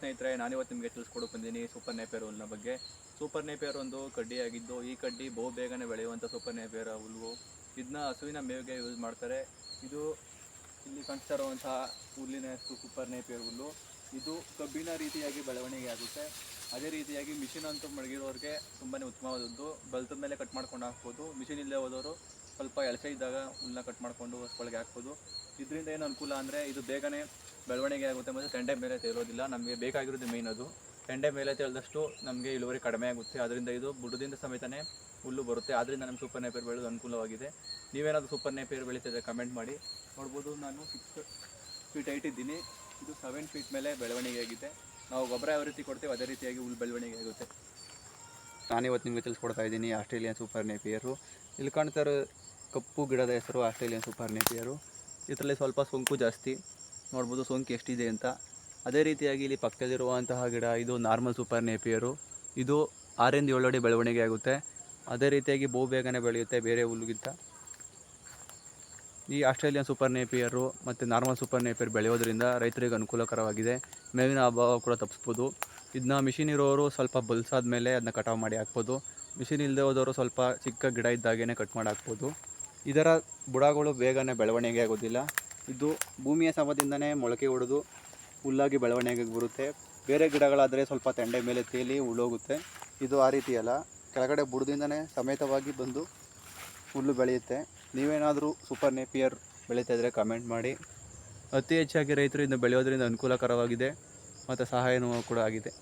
ಸ್ನೇಹಿತರೆ, ನಾನಿವತ್ತು ನಿಮಗೆ ತಿಳಿಸ್ಕೊಡಕ್ಕೆ ಬಂದೀನಿ ಸೂಪರ್ ನೇಪಿಯರ್ ಹುಲ್ಲಿನ ಬಗ್ಗೆ. ಸೂಪರ್ ನೇಪಿಯರ್ ಒಂದು ಕಡ್ಡಿಯಾಗಿದ್ದು, ಈ ಕಡ್ಡಿ ಬಹು ಬೇಗನೆ ಬೆಳೆಯುವಂಥ ಸೂಪರ್ ನೇಪಿಯರ್ ಹುಲ್ಲು. ಇದನ್ನ ಹಸುವಿನ ಮೇವಿಗೆ ಯೂಸ್ ಮಾಡ್ತಾರೆ. ಇದು ಇಲ್ಲಿ ಕಾಣಿಸ್ತಾ ಇರುವಂತಹ ಹುಲ್ಲಿನ ಹೆಸರು ಸೂಪರ್ ನೇಪಿಯರ್ ಹುಲ್ಲು. ಇದು ಕಬ್ಬಿನ ರೀತಿಯಾಗಿ ಬೆಳವಣಿಗೆ ಆಗುತ್ತೆ. ಅದೇ ರೀತಿಯಾಗಿ ಮಿಷಿನ್ ಅಂತೂ ಮಡಗಿರೋರಿಗೆ ತುಂಬಾ ಉತ್ತಮವಾದದ್ದು. ಬಲ್ತದ ಮೇಲೆ ಕಟ್ ಮಾಡ್ಕೊಂಡು ಹಾಕ್ಬೋದು. ಮಿಷಿನ್ ಇಲ್ಲದೆ ಹೋದವರು ಸ್ವಲ್ಪ ಎಳಸೆ ಇದ್ದಾಗ ಹುಲ್ಲನ್ನ ಕಟ್ ಮಾಡಿಕೊಂಡು ಹಸುಗಳಿಗೆ ಹಾಕ್ಬೋದು. ಇದರಿಂದ ಏನು ಅನುಕೂಲ ಅಂದರೆ ಇದು ಬೇಗನೆ ಬೆಳವಣಿಗೆ ಆಗುತ್ತೆ ಮತ್ತು ತೆಂಡೆ ಮೇಲೆ ತೇಲೋದಿಲ್ಲ. ನಮಗೆ ಬೇಕಾಗಿರೋದು ಮೇಯ್ನ್ ಅದು. ತೆಂಡೆ ಮೇಲೆ ತೇಲಿದಷ್ಟು ನಮಗೆ ಇಳುವರಿ ಕಡಿಮೆ ಆಗುತ್ತೆ. ಅದರಿಂದ ಇದು ಬುಡದಿಂದ ಸಮೇತನೇ ಹುಲ್ಲು ಬರುತ್ತೆ. ಆದ್ದರಿಂದ ನಮ್ಮ ಸೂಪರ್ ನೇಪಿಯರ್ ಬೆಳೆಯೋದು ಅನುಕೂಲವಾಗಿದೆ. ನೀವೇನಾದರೂ ಸೂಪರ್ ನೇಪಿಯರ್ ಬೆಳೀತಿದ್ರೆ ಕಮೆಂಟ್ ಮಾಡಿ. ನೋಡ್ಬೋದು, ನಾನು 6 ಫೀಟ್ ಹೈಟ್ ಇದ್ದೀನಿ. ಇದು 7 ಫೀಟ್ ಮೇಲೆ ಬೆಳವಣಿಗೆ ಆಗಿದೆ. ನಾವು ಗೊಬ್ಬರ ಯಾವ ರೀತಿ ಕೊಡ್ತೀವಿ ಅದೇ ರೀತಿಯಾಗಿ ಹುಲ್ಲು ಬೆಳವಣಿಗೆ ಆಗುತ್ತೆ. ನಾನಿವತ್ತು ನಿಮಗೆ ತಿಳಿಸ್ಕೊಡ್ತಾ ಇದ್ದೀನಿ ಆಸ್ಟ್ರೇಲಿಯನ್ ಸೂಪರ್ ನೇಪಿಯರು. ಇಲ್ಲಿ ಕಾಣ್ತಾ ಇರೋ ಕಪ್ಪು ಗಿಡದ ಹೆಸರು ಆಸ್ಟ್ರೇಲಿಯನ್ ಸೂಪರ್ ನೇಪಿಯರು. ಇದರಲ್ಲಿ ಸ್ವಲ್ಪ ಸೋಂಕು ಜಾಸ್ತಿ. ನೋಡ್ಬೋದು ಸೋಂಕು ಎಷ್ಟಿದೆ ಅಂತ. ಅದೇ ರೀತಿಯಾಗಿ ಇಲ್ಲಿ ಪಕ್ಕದಲ್ಲಿರುವಂತಹ ಗಿಡ ಇದು ನಾರ್ಮಲ್ ಸೂಪರ್ ನೇಪಿಯರು. ಇದು 6 ರಿಂದ 7 ಅಡಿ ಬೆಳವಣಿಗೆ ಆಗುತ್ತೆ. ಅದೇ ರೀತಿಯಾಗಿ ಬಹು ಬೇಗನೆ ಬೆಳೆಯುತ್ತೆ ಬೇರೆ ಹುಲ್ಲುಗಿಂತ. ಈ ಆಸ್ಟ್ರೇಲಿಯನ್ ಸೂಪರ್ ನೇಪಿಯರು ಮತ್ತು ನಾರ್ಮಲ್ ಸೂಪರ್ ನೇಪಿಯರ್ ಬೆಳೆಯೋದ್ರಿಂದ ರೈತರಿಗೆ ಅನುಕೂಲಕರವಾಗಿದೆ. ಮೇವಿನ ಅಭಾವ ಕೂಡ ತಪ್ಪಿಸ್ಬೋದು. ಇದನ್ನ ಮಿಷಿನ್ ಇರೋರು ಸ್ವಲ್ಪ ಬಲ್ಸಾದ ಮೇಲೆ ಅದನ್ನ ಕಟಾವು ಮಾಡಿ ಹಾಕ್ಬೋದು. ಮಿಷಿನ್ ಇಲ್ಲದೆ ಹೋದವರು ಸ್ವಲ್ಪ ಚಿಕ್ಕ ಗಿಡ ಇದ್ದಾಗೇ ಕಟ್ ಮಾಡಿ ಹಾಕ್ಬೋದು. ಇದರ ಬುಡಗಳು ಬೇಗನೆ ಬೆಳವಣಿಗೆ ಆಗೋದಿಲ್ಲ. ಇದು ಭೂಮಿಯ ಸಮದಿಂದನೇ ಮೊಳಕೆ ಹೊಡೆದು ಹುಲ್ಲಾಗಿ ಬೆಳವಣಿಗೆಗೆ ಬರುತ್ತೆ. ಬೇರೆ ಗಿಡಗಳಾದರೆ ಸ್ವಲ್ಪ ತೆಂಡೆ ಮೇಲೆ ತೇಲಿ ಹುಲ್ಲೋಗುತ್ತೆ. ಇದು ಆ ರೀತಿ ಅಲ್ಲ, ಕೆಳಗಡೆ ಬುಡದಿಂದನೇ ಸಮೇತವಾಗಿ ಬಂದು ಹುಲ್ಲು ಬೆಳೆಯುತ್ತೆ. ನೀವೇನಾದರೂ ಸೂಪರ್ ನೇಪಿಯರ್ ಬೆಳೀತಾ ಇದ್ದರೆ ಕಮೆಂಟ್ ಮಾಡಿ. ಅತಿ ಹೆಚ್ಚಾಗಿ ರೈತರು ಇದನ್ನು ಬೆಳೆಯೋದ್ರಿಂದ ಅನುಕೂಲಕರವಾಗಿದೆ ಮತ್ತು ಸಹಾಯನೂ ಕೂಡ ಆಗಿದೆ.